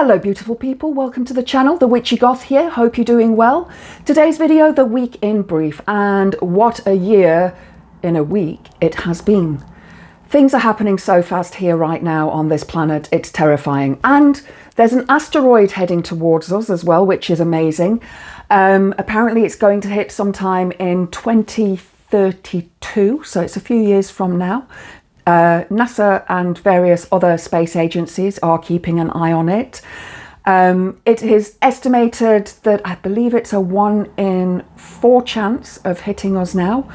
Hello beautiful people, welcome to the channel. The Witchy Goth here, hope you're doing well. Today's video, the week in brief, and what a year in a week it has been. Things are happening so fast here right now on this planet, it's terrifying. And there's an asteroid heading towards us as well, which is amazing. Apparently it's going to hit sometime in 2032, so it's a few years from now. NASA and various other space agencies are keeping an eye on it. It is estimated that I believe it's a 1 in 4 chance of hitting us now.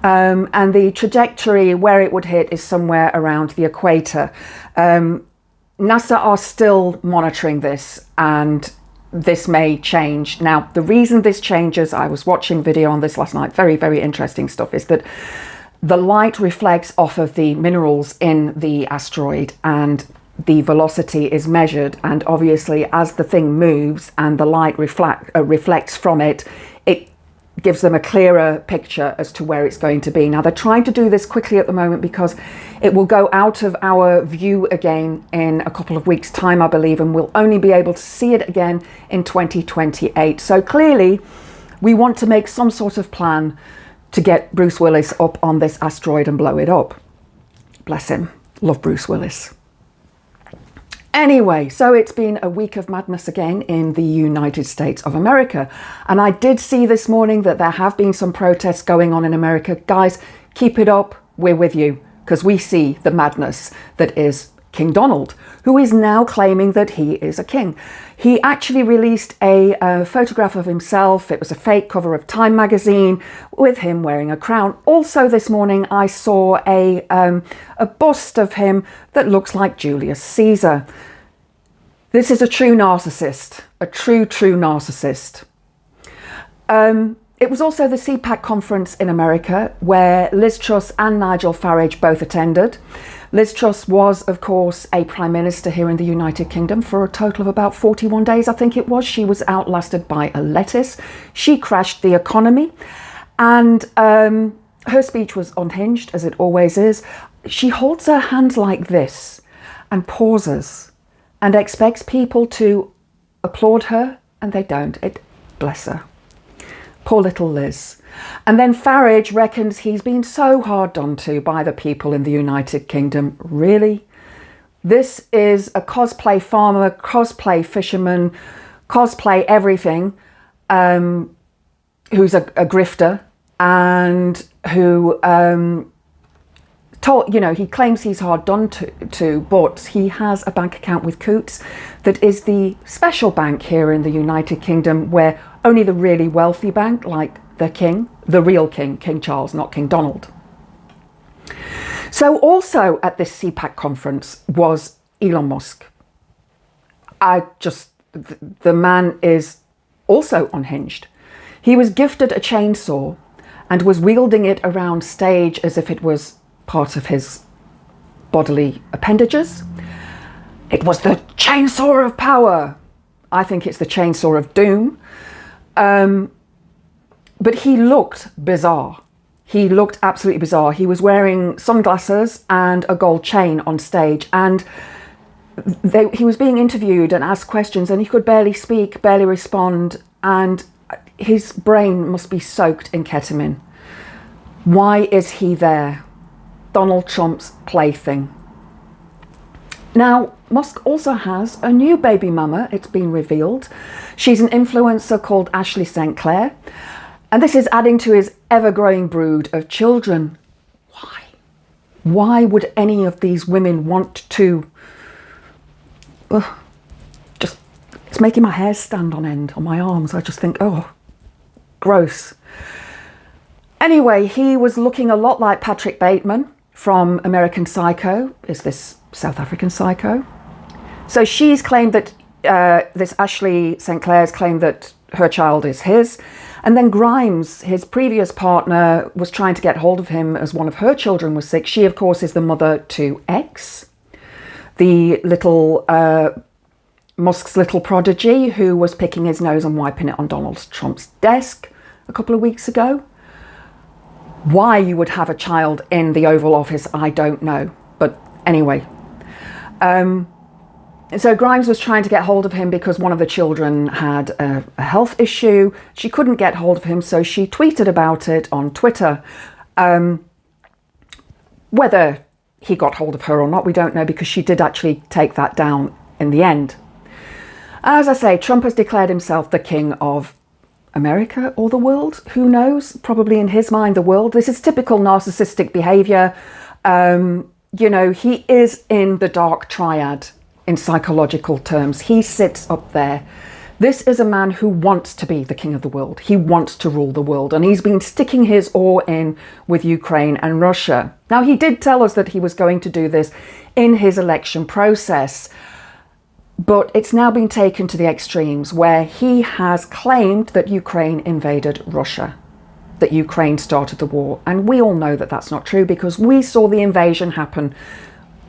And the trajectory where it would hit is somewhere around the equator. NASA are still monitoring this and this may change. Now, the reason this changes, I was watching a video on this last night, very, very interesting stuff, is that the light reflects off of the minerals in the asteroid and the velocity is measured, and obviously as the thing moves and the light reflects from it, it gives them a clearer picture as to where it's going to be. Now they're trying to do this quickly at the moment because it will go out of our view again in a couple of weeks time, I believe, and we'll only be able to see it again in 2028. So clearly we want to make some sort of plan to get Bruce Willis up on this asteroid and blow it up. Bless him. Love Bruce Willis. Anyway, so it's been a week of madness again in the United States of America. And I did see this morning that there have been some protests going on in America. Guys, keep it up. We're with you, because we see the madness that is King Donald, who is now claiming that he is a king. He actually released a photograph of himself. It was a fake cover of Time magazine with him wearing a crown. Also this morning I saw a bust of him that looks like Julius Caesar. This is a true narcissist, a true narcissist. It was also the CPAC conference in America where Liz Truss and Nigel Farage both attended. Liz Truss was, of course, a Prime Minister here in the United Kingdom for a total of about 41 days, I think it was. She was outlasted by a lettuce. She crashed the economy and her speech was unhinged, as it always is. She holds her hands like this and pauses and expects people to applaud her, and they don't. Bless her. Poor little Liz. And then Farage reckons he's been so hard done to by the people in the United Kingdom. Really? This is a cosplay farmer, cosplay fisherman, cosplay everything, who's a grifter and who he claims he's hard done to, but he has a bank account with Coots that is the special bank here in the United Kingdom where only the really wealthy bank, like the king, the real king, King Charles, not King Donald. So also at this CPAC conference was Elon Musk. The man is also unhinged. He was gifted a chainsaw and was wielding it around stage as if it was part of his bodily appendages. It was the chainsaw of power. I think it's the chainsaw of doom. But he looked bizarre. He looked absolutely bizarre. He was wearing sunglasses and a gold chain on stage, and he was being interviewed and asked questions, and he could barely speak, barely respond, and his brain must be soaked in ketamine. Why is he there? Donald Trump's plaything. Now, Musk also has a new baby mama, it's been revealed. She's an influencer called Ashley St. Clair. And this is adding to his ever-growing brood of children. Why? Why would any of these women want to... it's making my hair stand on end on my arms. I just think, oh, gross. Anyway, he was looking a lot like Patrick Bateman from American Psycho. Is this South African Psycho? So she's claimed that, this Ashley St. Clair's claimed that her child is his. And then Grimes, his previous partner, was trying to get hold of him as one of her children was sick. She, of course, is the mother to X, the little Musk's little prodigy who was picking his nose and wiping it on Donald Trump's desk a couple of weeks ago. Why you would have a child in the Oval Office, I don't know. But anyway, So Grimes was trying to get hold of him because one of the children had a health issue. She couldn't get hold of him, so she tweeted about it on Twitter. Whether he got hold of her or not, we don't know, because she did actually take that down in the end. As I say, Trump has declared himself the king of America or the world. Who knows? Probably in his mind, the world. This is typical narcissistic behavior. You know, he is in the dark triad in psychological terms. He sits up there. This is a man who wants to be the king of the world. He wants to rule the world, and he's been sticking his oar in with Ukraine and Russia. Now, he did tell us that he was going to do this in his election process, but it's now been taken to the extremes where he has claimed that Ukraine invaded Russia, that Ukraine started the war. And we all know that that's not true, because we saw the invasion happen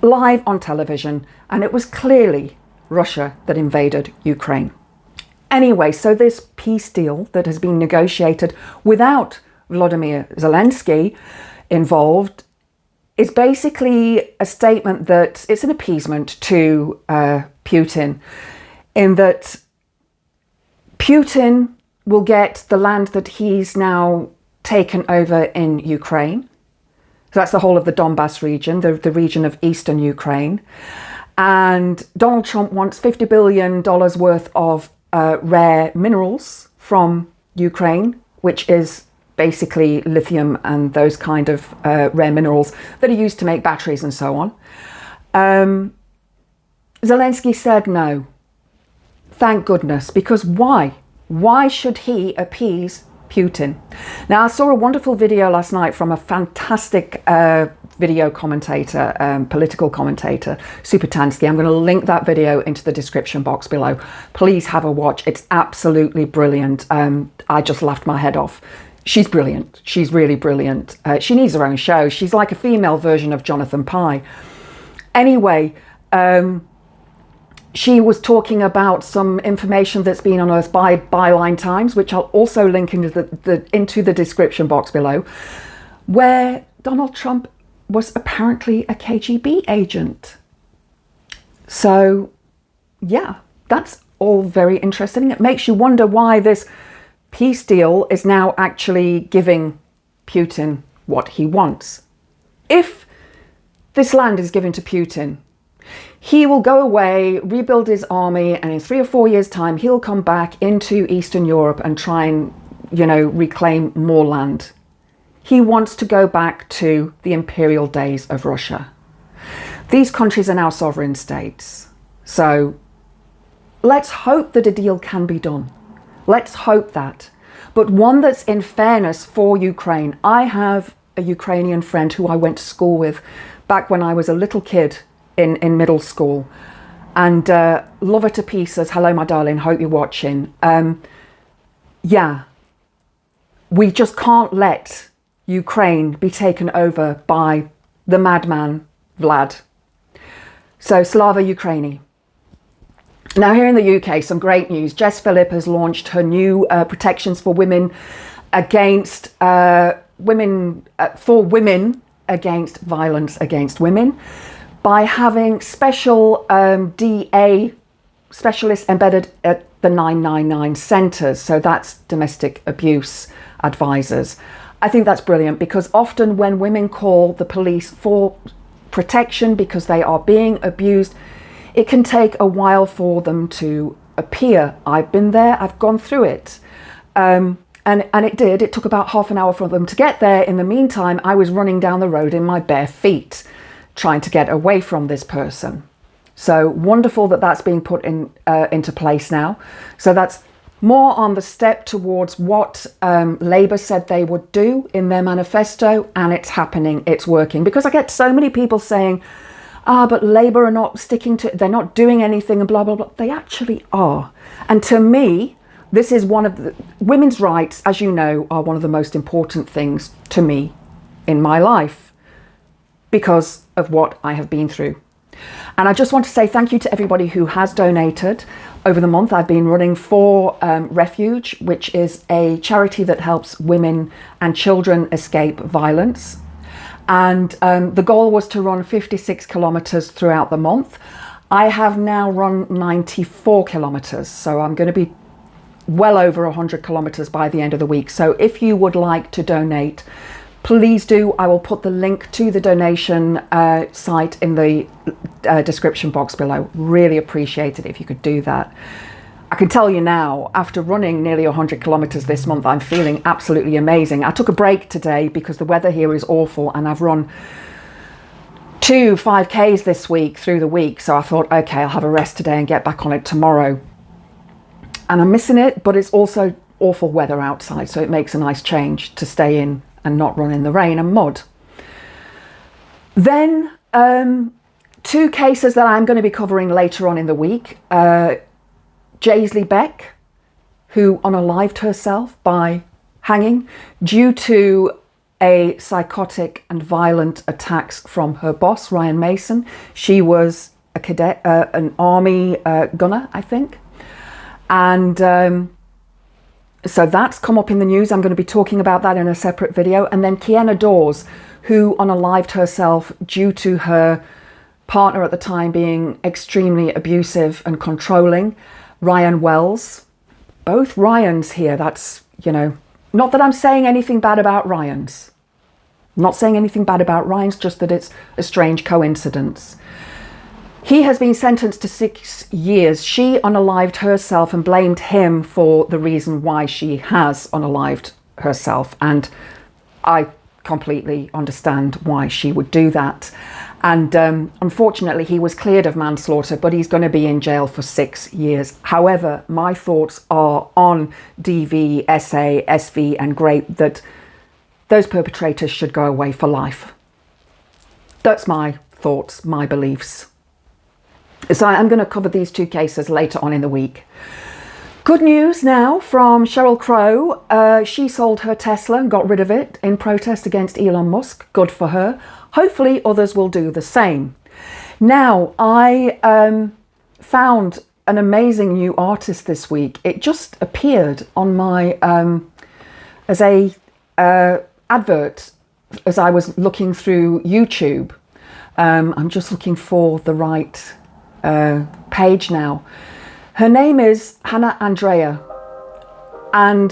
live on television, and it was clearly Russia that invaded Ukraine. Anyway, so this peace deal that has been negotiated without Volodimir Zelensky involved is basically a statement that it's an appeasement to Putin, in that Putin will get the land that he's now taken over in Ukraine. So that's the whole of the Donbass region, the region of eastern Ukraine. And Donald Trump wants $50 billion worth of rare minerals from Ukraine, which is basically lithium and those kind of rare minerals that are used to make batteries and so on. Zelensky said no. Thank goodness, because why? Why should he appease Putin? Now, I saw a wonderful video last night from a fantastic video commentator, political commentator, Supertansky. I'm going to link that video into the description box below. Please have a watch. It's absolutely brilliant. I just laughed my head off. She's brilliant. She's really brilliant. She needs her own show. She's like a female version of Jonathan Pye. Anyway, she was talking about some information that's been unearthed by Byline Times, which I'll also link into the description box below, where Donald Trump was apparently a KGB agent. So, yeah, that's all very interesting. It makes you wonder why this peace deal is now actually giving Putin what he wants. If this land is given to Putin, he will go away, rebuild his army, and in 3 or 4 years' time, he'll come back into Eastern Europe and try and, reclaim more land. He wants to go back to the imperial days of Russia. These countries are now sovereign states. So let's hope that a deal can be done. Let's hope that. But one that's in fairness for Ukraine. I have a Ukrainian friend who I went to school with back when I was a little kid in middle school. And love her to pieces. Hello, my darling. Hope you're watching. Yeah. We just can't let Ukraine be taken over by the madman Vlad. So Slava Ukraini. Now here in the UK, some great news. Jess Phillip has launched her new protections for women against women against violence against women by having special DA specialists embedded at the 999 centres. So that's domestic abuse advisors. I think that's brilliant, because often when women call the police for protection because they are being abused, it can take a while for them to appear. I've been there, I've gone through it. And it took about half an hour for them to get there. In the meantime, I was running down the road in my bare feet, trying to get away from this person. So wonderful that that's being put into place now. So that's more on the step towards what Labour said they would do in their manifesto, and it's happening, it's working. Because I get so many people saying, but Labour are not sticking to, they're not doing anything and blah, blah, blah. They actually are. And to me, this is one of the, women's rights, as you know, are one of the most important things to me in my life because of what I have been through. And I just want to say thank you to everybody who has donated over the month. I've been running for Refuge, which is a charity that helps women and children escape violence. And the goal was to run 56 kilometres throughout the month. I have now run 94 kilometers, so I'm going to be well over 100 kilometers by the end of the week. So if you would like to donate, please do. I will put the link to the donation site in the description box below. Really appreciate it if you could do that. I can tell you now, after running nearly 100 kilometers this month, I'm feeling absolutely amazing. I took a break today because the weather here is awful, and I've run 2 5Ks this week through the week. So I thought, okay, I'll have a rest today and get back on it tomorrow. And I'm missing it, but it's also awful weather outside, so it makes a nice change to stay in and not run in the rain and mud. Then 2 cases that I'm going to be covering later on in the week. Jaisley Beck, who unalived herself by hanging due to a psychotic and violent attacks from her boss, Ryan Mason. She was a cadet, an army gunner, I think. And so that's come up in the news. I'm going to be talking about that in a separate video. And then Kienna Dawes, who unalived herself due to her partner at the time being extremely abusive and controlling. Ryan Wells, both Ryans here. That's, you know, not that I'm saying anything bad about Ryans. Not saying anything bad about Ryans, just that it's a strange coincidence. He has been sentenced to 6 years. She unalived herself and blamed him for the reason why she has unalived herself. And I completely understand why she would do that. And unfortunately, he was cleared of manslaughter, but he's going to be in jail for 6 years. However, my thoughts are on DV, SA, SV and GRAPE, that those perpetrators should go away for life. That's my thoughts, my beliefs. So I'm going to cover these 2 cases later on in the week. Good news now from Sheryl Crow. She sold her Tesla and got rid of it in protest against Elon Musk. Good for her. Hopefully others will do the same. Now, I found an amazing new artist this week. It just appeared on my as a advert as I was looking through YouTube. I'm just looking for the right page now. Her name is Hanna Andrea, and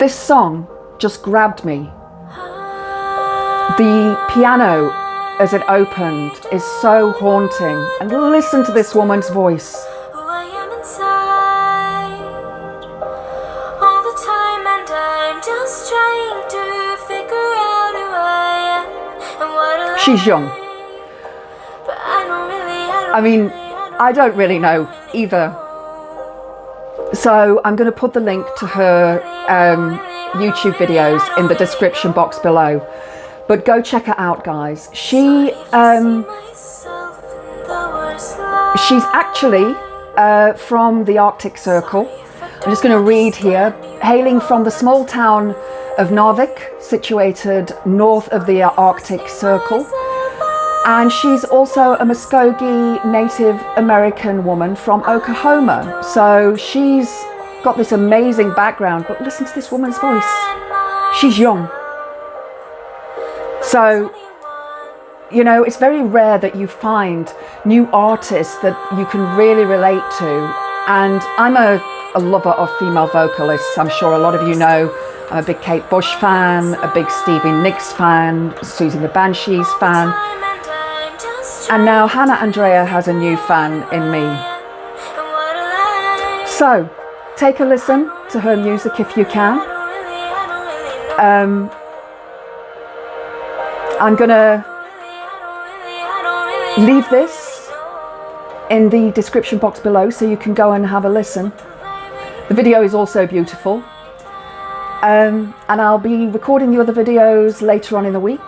this song just grabbed me. The piano as it opened is so haunting, and listen to this woman's voice. She's young. I mean, I don't really know either. So I'm going to put the link to her YouTube videos in the description box below. But go check her out, guys. She's actually from the Arctic Circle. I'm just going to read here. Hailing from the small town of Narvik, situated north of the Arctic Circle. And she's also a Muskogee Native American woman from Oklahoma. So she's got this amazing background, but listen to this woman's voice. She's young. So, you know, it's very rare that you find new artists that you can really relate to. And I'm a lover of female vocalists. I'm sure a lot of you know. I'm a big Kate Bush fan, a big Stevie Nicks fan, Susie the Banshees fan. And now Hanna Andrea has a new fan in me. So, take a listen to her music if you can. I'm gonna leave this in the description box below so you can go and have a listen. The video is also beautiful. And I'll be recording the other videos later on in the week.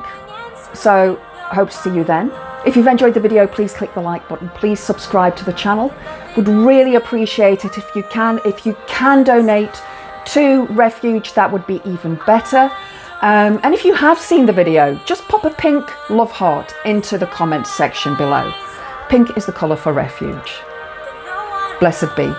So, I hope to see you then. If you've enjoyed the video, please click the like button. Please subscribe to the channel. Would really appreciate it if you can. If you can donate to Refuge, that would be even better. And if you have seen the video, just pop a pink love heart into the comments section below. Pink is the colour for Refuge. Blessed be.